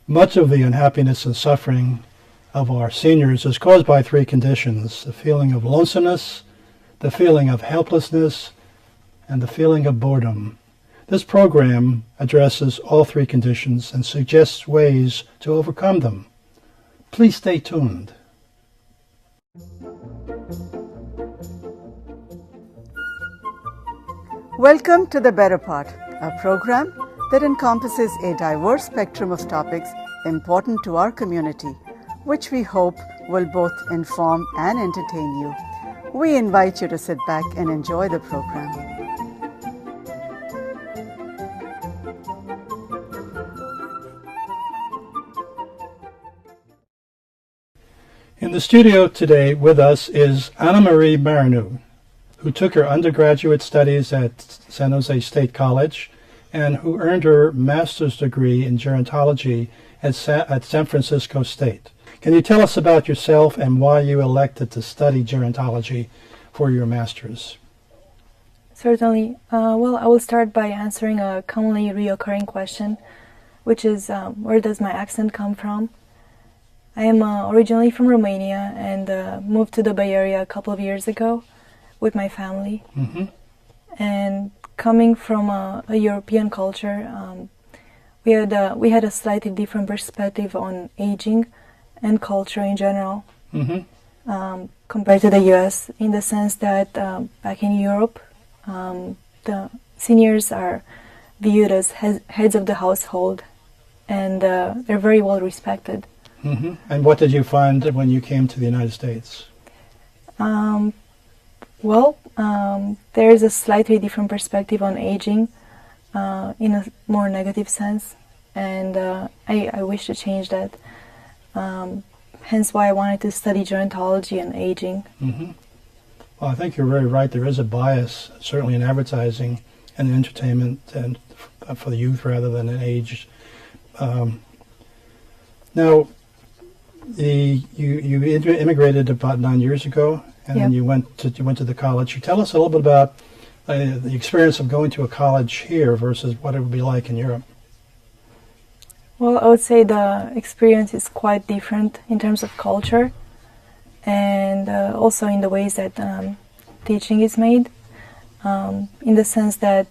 Much of the unhappiness and suffering of our seniors is caused by three conditions: the feeling of lonesomeness, the feeling of helplessness, and the feeling of boredom. This program addresses all three conditions and suggests ways to overcome them. Please stay tuned. Welcome to The Better Part, a program that encompasses a diverse spectrum of topics important to our community, which we hope will both inform and entertain you. We invite you to sit back and enjoy the program. In the studio today with us is Anna Marie Marinou, who took her undergraduate studies at San Jose State College and who earned her master's degree in gerontology at San Francisco State. Can you tell us about yourself and why you elected to study gerontology for your master's? Certainly. Well, I will start by answering a commonly reoccurring question, which is where does my accent come from? I am originally from Romania and moved to the Bay Area a couple of years ago with my family. Mm-hmm. And coming from a European culture, we had a slightly different perspective on aging and culture in general, compared to the U.S. in the sense that back in Europe, the seniors are viewed as heads of the household, and they're very well respected. Mm-hmm. And what did you find when you came to the United States? There is a slightly different perspective on aging in a more negative sense, and I wish to change that. Hence why I wanted to study gerontology and aging. Mm-hmm. Well, I think you're very right. There is a bias, certainly in advertising and in entertainment, and for the youth rather than in age. Now, you immigrated about 9 years ago, and then you went to the college. You tell us a little bit about the experience of going to a college here versus what it would be like in Europe. Well, I would say the experience is quite different in terms of culture and also in the ways that teaching is made, in the sense that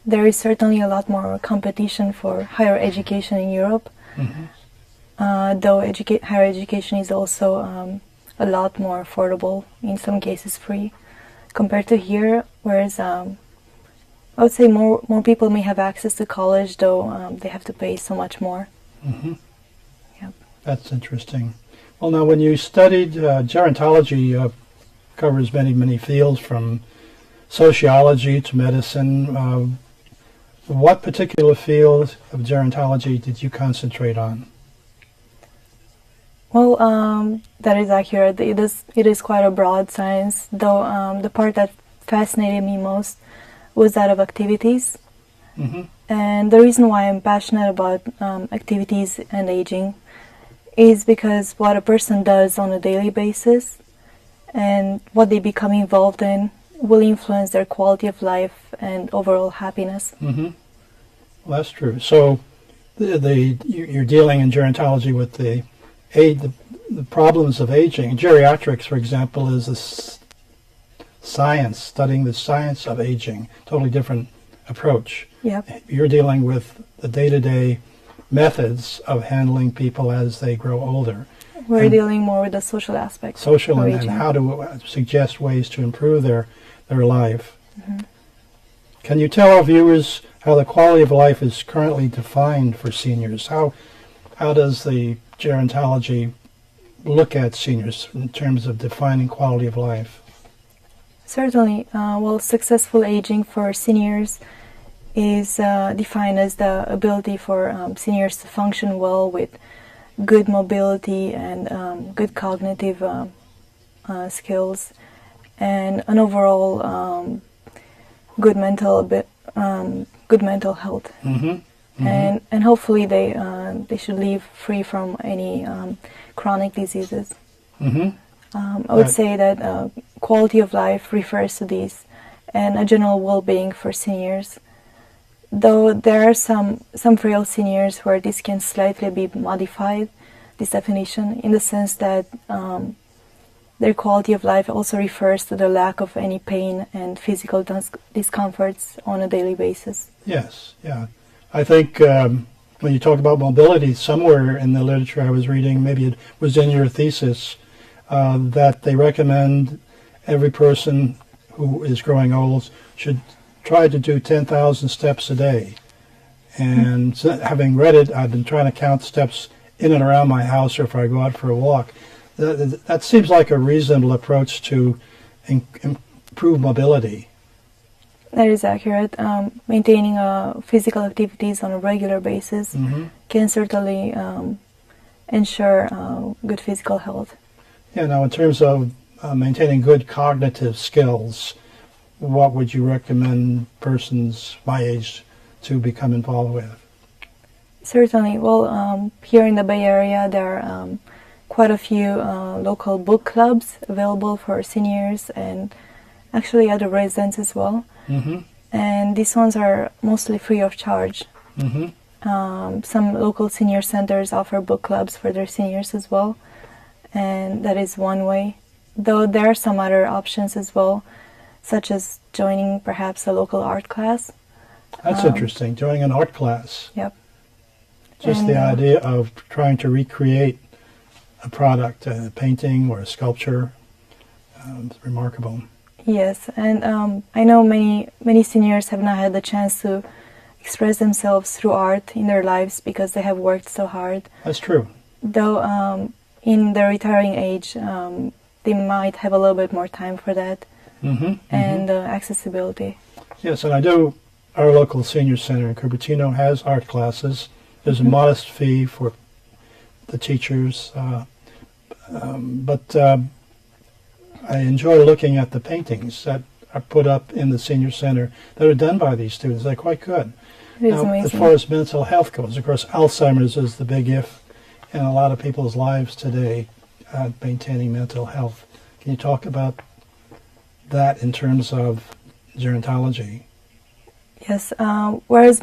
there is certainly a lot more competition for higher education in Europe, though higher education is also a lot more affordable, in some cases free, compared to here, whereas I would say more people may have access to college, though they have to pay so much more. Mm-hmm. Yep. That's interesting. Well, now, when you studied gerontology, covers many fields from sociology to medicine. What particular field of gerontology did you concentrate on? Well, that is accurate. It is quite a broad science, though the part that fascinated me most was that of activities. Mm-hmm. And the reason why I'm passionate about activities and aging is because what a person does on a daily basis and what they become involved in will influence their quality of life and overall happiness. Mm-hmm. Well, that's true. So you're dealing in gerontology with the problems of aging. Geriatrics, for example, is a science, studying the science of aging, totally different approach. Yep. You're dealing with the day-to-day methods of handling people as they grow older. We're dealing more with the social aspects. Social of and aging. how to suggest ways to improve their life. Mm-hmm. Can you tell our viewers how the quality of life is currently defined for seniors? How does the gerontology look at seniors in terms of defining quality of life? Certainly. Successful aging for seniors is defined as the ability for seniors to function well with good mobility and good cognitive skills and an overall good mental health. Mm-hmm. Mm-hmm. And hopefully they should live free from any chronic diseases. Mm-hmm. I would say that quality of life refers to these, and a general well-being for seniors Though there are some frail seniors where this can slightly be modified, this definition, in the sense that their quality of life also refers to the lack of any pain and physical discomforts on a daily basis. Yes, yeah. I think when you talk about mobility, somewhere in the literature I was reading, maybe it was in your thesis, that they recommend every person who is growing old should try to do 10,000 steps a day. And so, having read it, I've been trying to count steps in and around my house or if I go out for a walk. That seems like a reasonable approach to improve mobility. That is accurate. Maintaining physical activities on a regular basis can certainly ensure good physical health. Yeah, now in terms of maintaining good cognitive skills, what would you recommend persons my age to become involved with? Certainly. Well, here in the Bay Area, there are quite a few local book clubs available for seniors and actually other residents as well. And these ones are mostly free of charge. Some local senior centers offer book clubs for their seniors as well, and that is one way. Though there are some other options as well, such as joining perhaps a local art class. That's interesting, joining an art class. Yep. Just And, the idea of trying to recreate a product, a painting or a sculpture, is remarkable. Yes, and I know many seniors have not had the chance to express themselves through art in their lives because they have worked so hard. That's true. Though in their retiring age, they might have a little bit more time for that and accessibility. Yes, and I do. Our local senior center in Cupertino has art classes. There's a modest fee for the teachers, but I enjoy looking at the paintings that are put up in the senior center that are done by these students. They're quite good. It is Now, amazing. as far as mental health goes, of course, Alzheimer's is the big if in a lot of people's lives today, maintaining mental health. Can you talk about that in terms of gerontology? Yes, whereas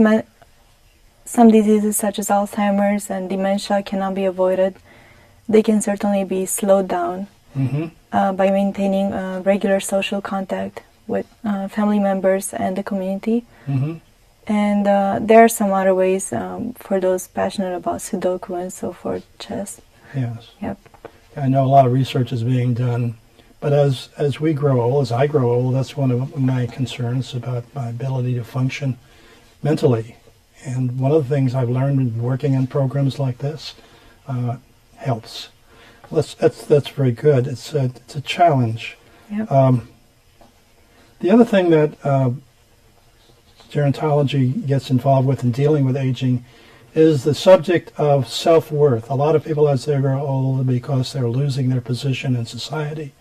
some diseases such as Alzheimer's and dementia cannot be avoided, they can certainly be slowed down by maintaining regular social contact with family members and the community. And there are some other ways for those passionate about Sudoku and so forth, chess. Yes. Yep. I know a lot of research is being done, but as we grow old, as I grow old, that's one of my concerns about my ability to function mentally. And one of the things I've learned in working in programs like this helps. That's very good. It's a challenge. Yep. The other thing that gerontology gets involved with in dealing with aging is the subject of self-worth. A lot of people, as they grow old, because they're losing their position in society,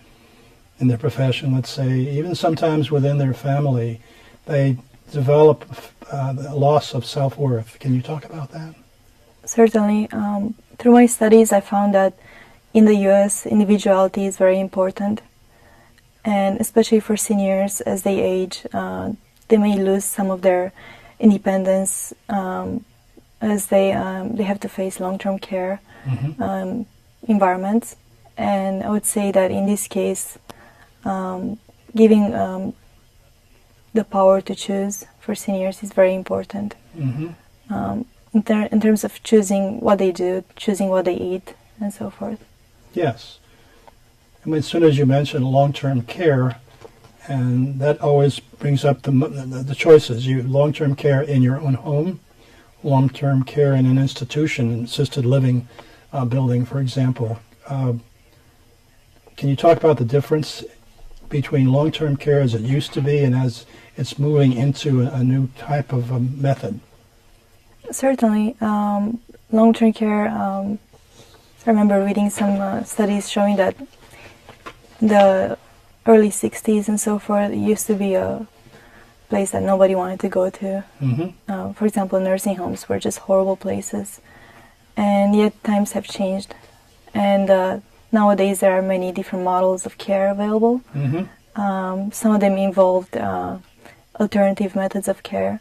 in their profession, let's say, even sometimes within their family, they develop a loss of self-worth. Can you talk about that? Certainly. Through my studies, I found that in the U.S., individuality is very important. And especially for seniors, as they age, they may lose some of their independence as they have to face long-term care environments. And I would say that in this case, giving the power to choose for seniors is very important. In terms of choosing what they do, choosing what they eat, and so forth. Yes. I mean, as soon as you mention long-term care, and that always brings up the choices. You long-term care in your own home, long-term care in an institution, an assisted living building, for example. Can you talk about the difference between long-term care as it used to be and as it's moving into a new type of method? Certainly. Long-term care, I remember reading some studies showing that the early 60s and so forth, it used to be a place that nobody wanted to go to. For example, nursing homes were just horrible places. And yet times have changed. And nowadays there are many different models of care available. Some of them involved alternative methods of care.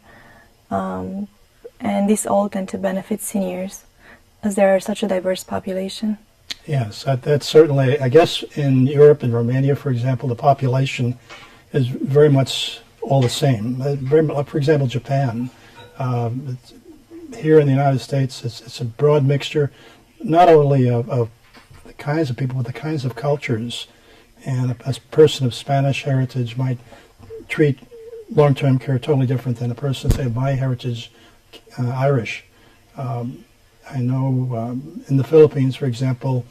and this all tend to benefit seniors as they are such a diverse population. Yes, that's certainly, I guess in Europe and Romania, for example, the population is very much all the same. For example, Japan. Here in the United States, it's a broad mixture, not only of the kinds of people, but the kinds of cultures. And a person of Spanish heritage might treat long-term care totally different than a person, say, of my heritage, Irish. I know in the Philippines, for example,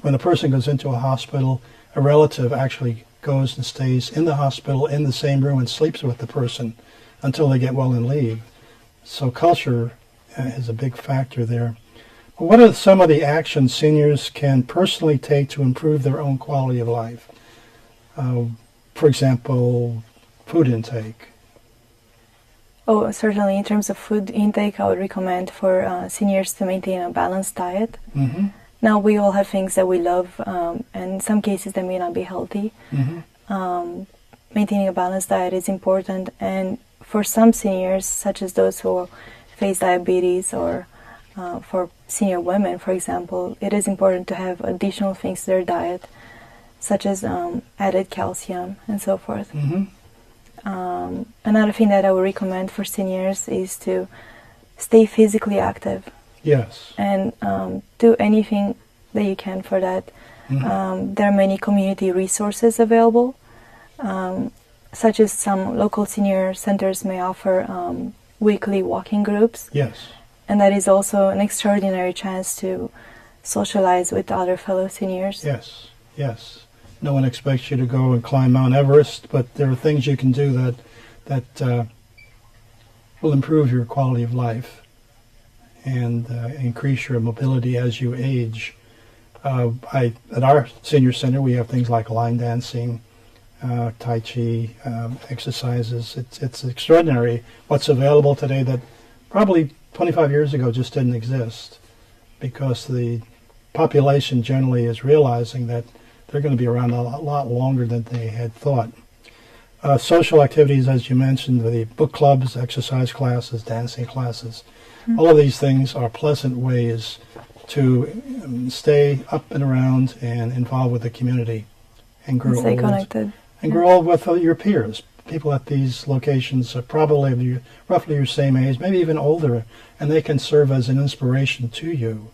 when a person goes into a hospital, a relative actually goes and stays in the hospital in the same room and sleeps with the person until they get well and leave. So culture is a big factor there. What are some of the actions seniors can personally take to improve their own quality of life? For example, food intake. Oh, certainly. In terms of food intake, I would recommend for seniors to maintain a balanced diet. Mm-hmm. Now, we all have things that we love, and in some cases they may not be healthy. Mm-hmm. Maintaining a balanced diet is important, and for some seniors, such as those who face diabetes, or for senior women, for example, it is important to have additional things to their diet, such as added calcium and so forth. Mm-hmm. Another thing that I would recommend for seniors is to stay physically active. Yes. And do anything that you can for that. Mm-hmm. There are many community resources available, such as some local senior centers may offer weekly walking groups. Yes. And that is also an extraordinary chance to socialize with other fellow seniors. Yes, yes. No one expects you to go and climb Mount Everest, but there are things you can do that will improve your quality of life and increase your mobility as you age. At our senior center, we have things like line dancing, Tai Chi, exercises. It's extraordinary what's available today that probably 25 years ago just didn't exist, because the population generally is realizing that they're going to be around a lot longer than they had thought. Social activities, as you mentioned, the book clubs, exercise classes, dancing classes, all of these things are pleasant ways to stay up and around and involved with the community and grow Stay old. connected. And grow old with your peers. People at these locations are probably roughly your same age, maybe even older, and they can serve as an inspiration to you.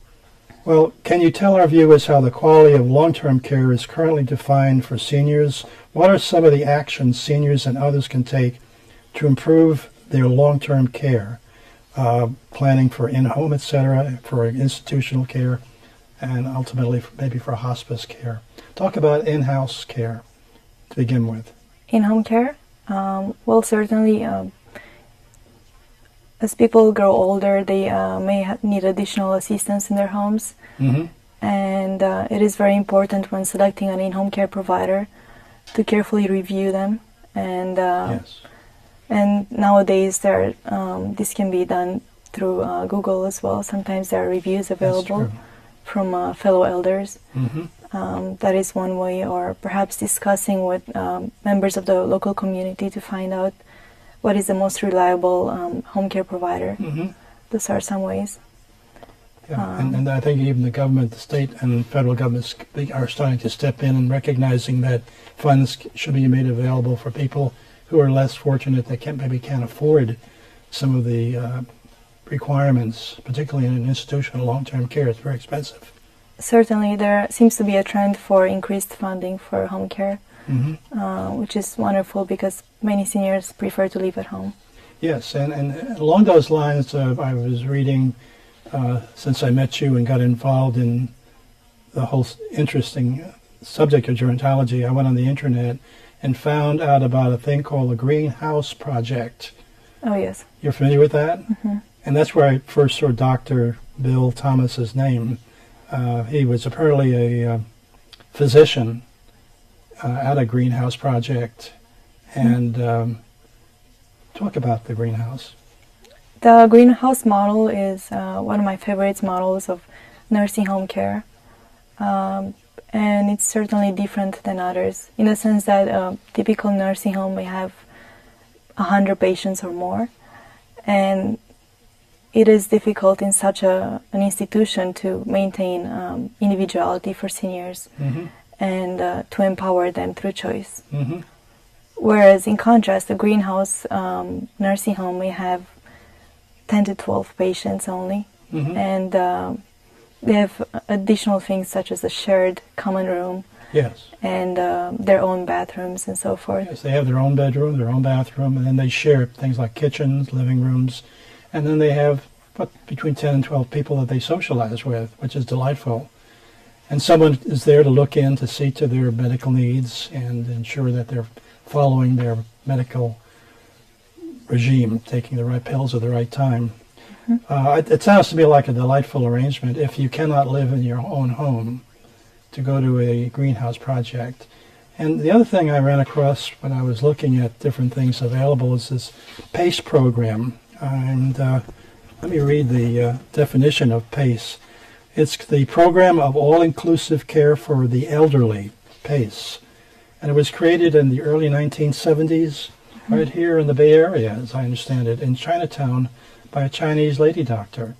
Well, can you tell our viewers how the quality of long-term care is currently defined for seniors? What are some of the actions seniors and others can take to improve their long-term care? Planning for in-home, etc., for institutional care, and ultimately maybe for hospice care. Talk about in-house care to begin with. In-home care? Well, certainly, as people grow older, they may need additional assistance in their homes. Mm-hmm. And it is very important when selecting an in-home care provider to carefully review them. And Yes. and nowadays, this can be done through Google as well. Sometimes there are reviews available from fellow elders. Mm-hmm. That is one way, or perhaps discussing with members of the local community to find out what is the most reliable home care provider. Mm-hmm. Those are some ways. Yeah, and I think even the government, the state and federal governments are starting to step in and recognizing that funds should be made available for people who are less fortunate, that maybe can't afford some of the requirements, particularly in institutional long-term care. It's very expensive. Certainly, there seems to be a trend for increased funding for home care, which is wonderful because many seniors prefer to live at home. Yes, and along those lines, I was reading, since I met you and got involved in the whole interesting subject of gerontology, I went on the internet and found out about a thing called the Greenhouse Project. Oh, yes. You're familiar with that? Mm-hmm. And that's where I first saw Dr. Bill Thomas's name. He was apparently a physician at a Greenhouse Project. And talk about the Greenhouse. The Greenhouse model is one of my favorite models of nursing home care. And it's certainly different than others in the sense that a typical nursing home may have 100 patients or more. and it is difficult in such an institution to maintain individuality for seniors and to empower them through choice. Whereas in contrast, the greenhouse nursing home may have 10 to 12 patients only, and they have additional things such as a shared common room, Yes. and their own bathrooms and so forth. Yes, they have their own bedroom, their own bathroom, and then they share things like kitchens, living rooms, and then they have between 10 and 12 people that they socialize with, which is delightful. And someone is there to look in to see to their medical needs and ensure that they're following their medical regime, taking the right pills at the right time. It sounds to me like a delightful arrangement if you cannot live in your own home to go to a greenhouse project. And the other thing I ran across when I was looking at different things available is this PACE program. And let me read the definition of PACE. It's the Program of All-Inclusive Care for the Elderly, PACE. And it was created in the early 1970s, right here in the Bay Area, as I understand it, in Chinatown, by a Chinese lady doctor.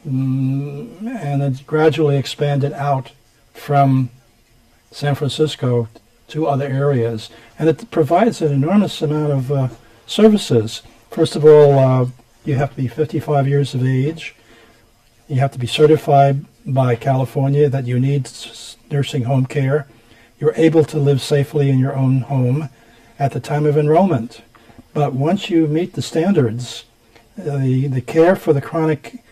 And it gradually expanded out from San Francisco to other areas. And it provides an enormous amount of services. First of all, you have to be 55 years of age. You have to be certified by California that you need nursing home care. You're able to live safely in your own home at the time of enrollment. But once you meet the standards, the care for the chronic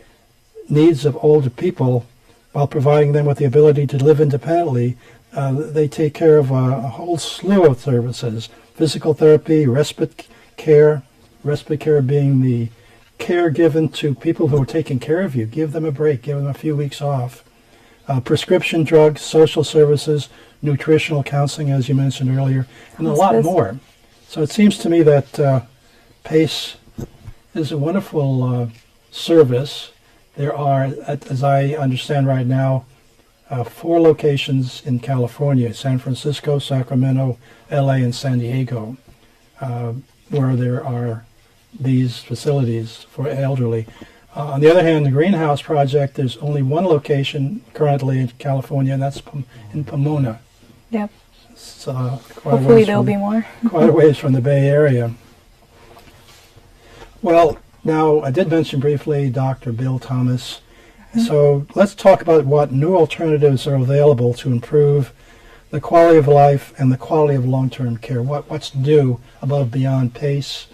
needs of older people, while providing them with the ability to live independently, they take care of a whole slew of services: physical therapy, respite care being the care given to people who are taking care of you. Give them a break, give them a few weeks off. Prescription drugs, social services, nutritional counseling, as you mentioned earlier, and a lot more. So it seems to me that PACE is a wonderful service. There are, as I understand right now, 4 locations in California: San Francisco, Sacramento, LA, and San Diego, where there are these facilities for elderly. On the other hand, the Greenhouse Project, there's only one location currently in California, and that's in Pomona. Yep. So hopefully there'll be more. Quite a ways from the Bay Area. Well, now I did mention briefly Dr. Bill Thomas. So let's talk about what new alternatives are available to improve the quality of life and the quality of long-term care. What's new above beyond PACE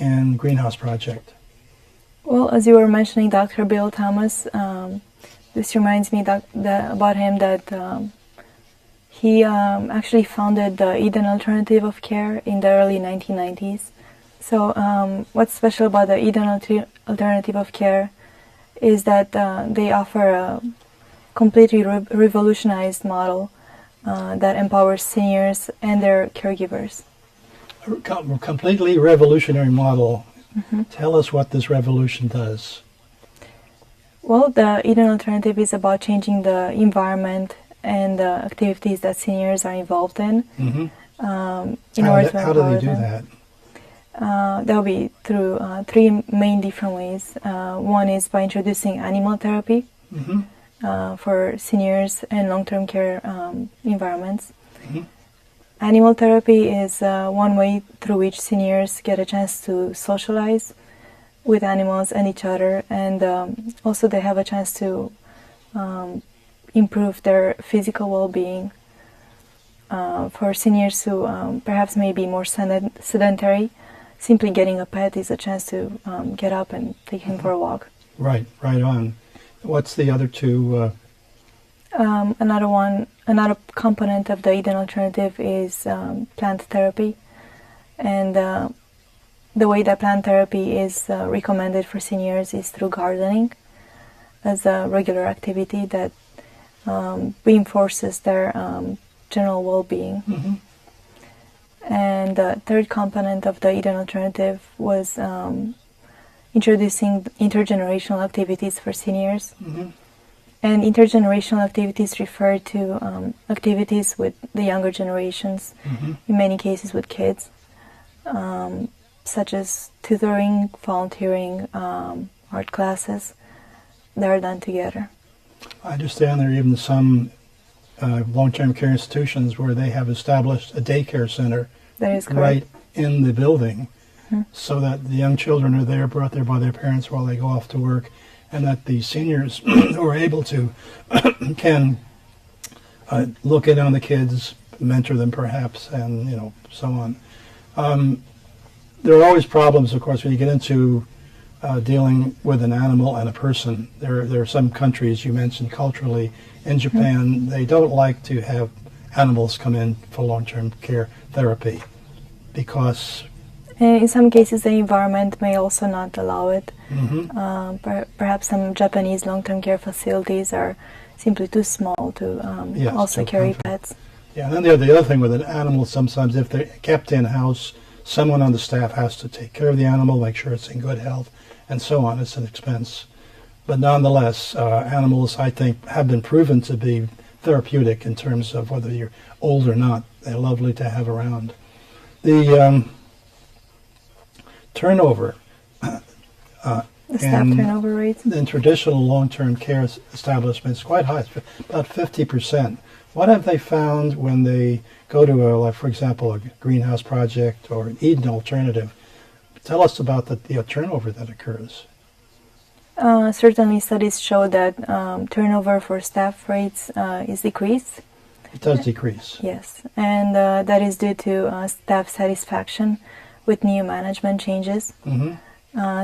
and Greenhouse Project? Well, as you were mentioning Dr. Bill Thomas, this reminds me about him that he actually founded the Eden Alternative of Care in the early 1990s. So what's special about the Eden Alternative of Care is that they offer a completely revolutionized model that empowers seniors and their caregivers. A completely revolutionary model. Tell us what this revolution does. Well, the Eden Alternative is about changing the environment and the activities that seniors are involved in. How do they do that? That will be through 3 main different ways. One is by introducing animal therapy for seniors and long-term care environments. Animal therapy is one way through which seniors get a chance to socialize with animals and each other, and also they have a chance to improve their physical well-being. For seniors who perhaps may be more sedentary, simply getting a pet is a chance to get up and take him for a walk. Right on. What's the other two? Another component of the Eden Alternative is plant therapy, and the way that plant therapy is recommended for seniors is through gardening as a regular activity that reinforces their general well-being. And the third component of the Eden Alternative was introducing intergenerational activities for seniors. And intergenerational activities refer to activities with the younger generations, in many cases with kids. such as tutoring, volunteering, art classes. They're done together. I understand there are even some long-term care institutions where they have established a daycare center That is correct. right in the building, so that the young children are there, brought there by their parents while they go off to work, and that the seniors who are able to can look in on the kids, mentor them perhaps, and so on. There are always problems, of course, when you get into dealing with an animal and a person. There are some countries you mentioned culturally. In Japan, they don't like to have animals come in for long-term care therapy because In some cases, the environment may also not allow it. Perhaps some Japanese long-term care facilities are simply too small to also carry pets. Yeah, and then the other thing with an animal, sometimes if they're kept in-house, someone on the staff has to take care of the animal, make sure it's in good health, and so on. It's an expense. But nonetheless, animals, I think, have been proven to be therapeutic in terms of whether you're old or not. They're lovely to have around. The turnover The staff turnover rate? in traditional long-term care establishments is quite high, about 50%. What have they found when they go to, like, for example, a greenhouse project or an Eden alternative? Tell us about the turnover that occurs. Certainly, studies show that turnover for staff rates is decreased. It does decrease. Yes, and that is due to staff satisfaction with new management changes.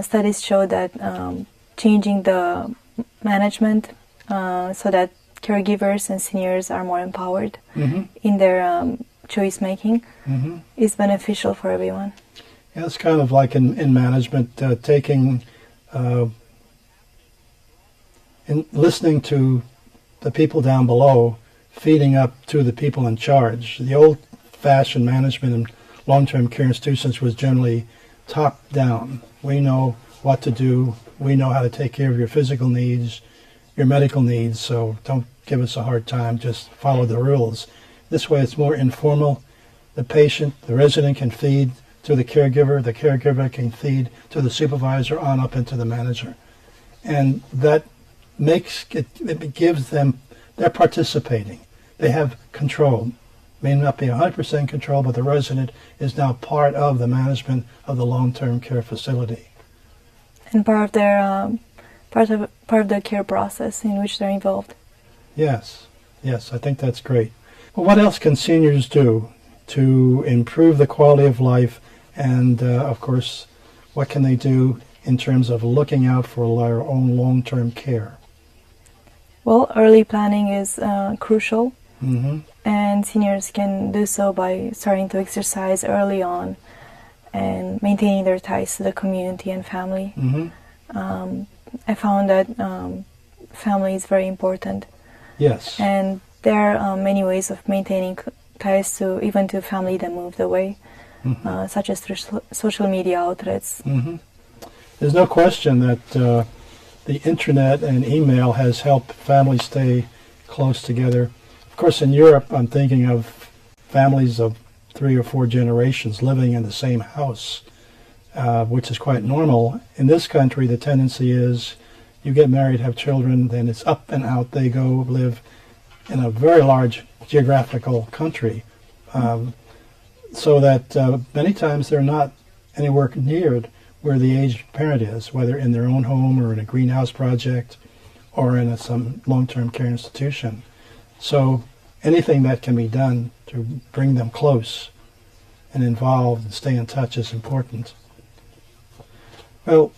Studies show that changing the management so that caregivers and seniors are more empowered in their choice making is beneficial for everyone. Yeah, it's kind of like in management, taking and listening to the people down below, feeding up to the people in charge. The old-fashioned management in long-term care institutions was generally top-down. We know what to do. We know how to take care of your physical needs, your medical needs, so don't give us a hard time. Just follow the rules. This way it's more informal. The patient, the resident can feed to the caregiver can feed to the supervisor on up into the manager. And that makes it gives them, they're participating. They have control. May not be 100% control, but the resident is now part of the management of the long-term care facility. And part of their part of the care process in which they're involved. Yes, I think that's great. Well, what else can seniors do to improve the quality of life? And of course, what can they do in terms of looking out for their own long-term care? Well, early planning is crucial, and seniors can do so by starting to exercise early on and maintaining their ties to the community and family. I found that family is very important. Yes. And there are many ways of maintaining ties to even to family that moved away, such as through social media outlets. There's no question that the internet and email has helped families stay close together. Of course, in Europe, I'm thinking of families of 3 or 4 generations living in the same house, which is quite normal. In this country, the tendency is you get married, have children, then it's up and out. They go live in a very large geographical country, so that many times they're not anywhere near where the aged parent is, whether in their own home or in a greenhouse project or in some long-term care institution. So anything that can be done to bring them close and involved and stay in touch is important. Well,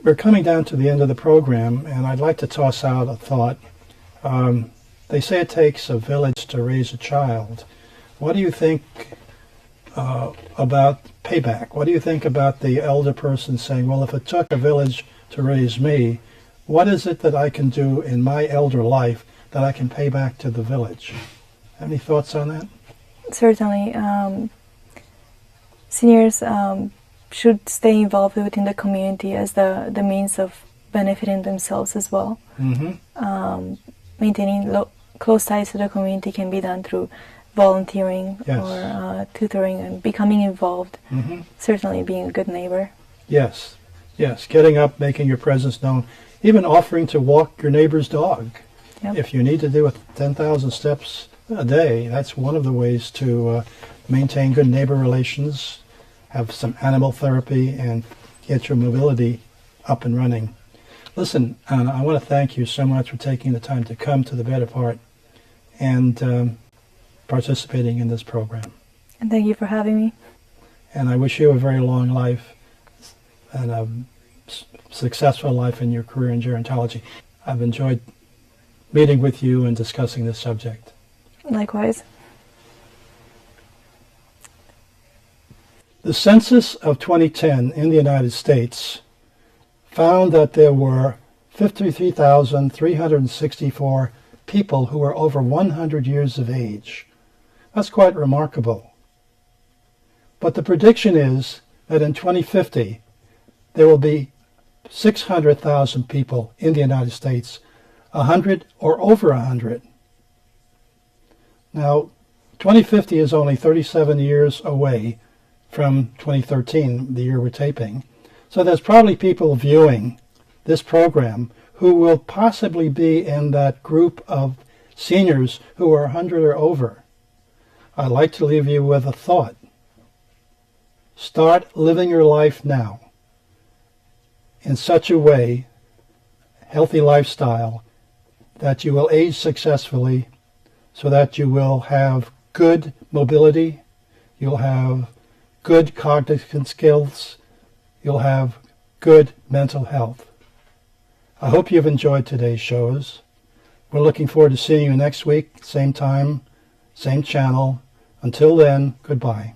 we're coming down to the end of the program, and I'd like to toss out a thought. They say it takes a village to raise a child. What do you think about payback? What do you think about the elder person saying, well, if it took a village to raise me, what is it that I can do in my elder life that I can pay back to the village? Have any thoughts on that? Certainly. Seniors should stay involved within the community as the means of benefiting themselves as well. Maintaining close ties to the community can be done through volunteering Yes. or tutoring and becoming involved. Mm-hmm. Certainly being a good neighbor. Yes, yes. Getting up, making your presence known, even offering to walk your neighbor's dog. Yep. If you need to do 10,000 steps a day, that's one of the ways to maintain good neighbor relations, have some animal therapy, and get your mobility up and running. Listen, Anna, I want to thank you so much for taking the time to come to the Better Part and participating in this program. And thank you for having me. And I wish you a very long life and a successful life in your career in gerontology. I've enjoyed meeting with you and discussing this subject. Likewise. The census of 2010 in the United States found that there were 53,364 people who were over 100 years of age. That's quite remarkable. But the prediction is that in 2050, there will be 600,000 people in the United States, 100 or over 100. Now, 2050 is only 37 years away from 2013, the year we're taping. So there's probably people viewing this program who will possibly be in that group of seniors who are 100 or over. I'd like to leave you with a thought. Start living your life now in such a way, healthy lifestyle, that you will age successfully, so that you will have good mobility, you'll have good cognitive skills, you'll have good mental health. I hope you've enjoyed today's shows. We're looking forward to seeing you next week, same time, same channel. Until then, goodbye.